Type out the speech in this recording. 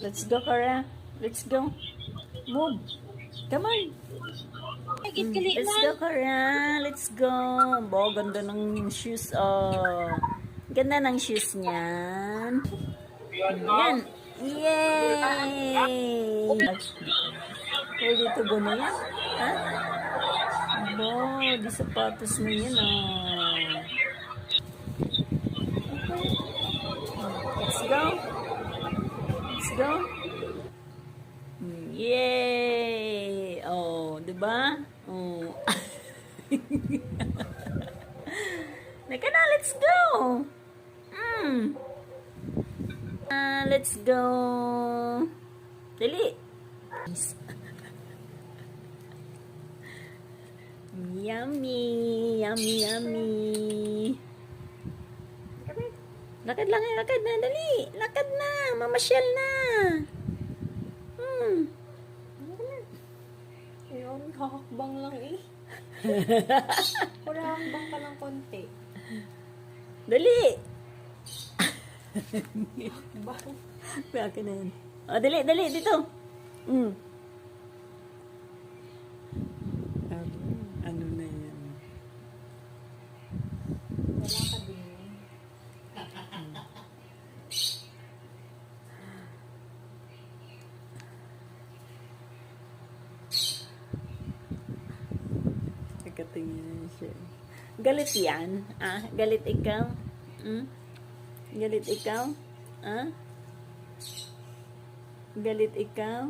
Let's go, Cora. Let's go. Move. Come on. Let's go, Cora. Let's go. Bo, ganda ng shoes, oh. Ganda ng shoes niyan. Yan. Yay! Pwede ito go na yan? Ha? Bo, di sapatos na yan, oh. Let's go. Let's go. Yay! Oh, 'di ba? Oh. Naka na, let's go. Let's go. Dali. Yummy, yummy, yummy. Lakad lang, lakad na, dali. Lakad na, mamasyal na. Ayun, hakakbang lang eh. Hakbang ka ng konti. Dali. Hakbang. Bakit na yan? Oh, dali, dali, dito. Ano na yan? Wala ka din. Nakatingin siya. Galit yan? Ah, galit ikaw? Galit ikaw? Ah? Galit ikaw?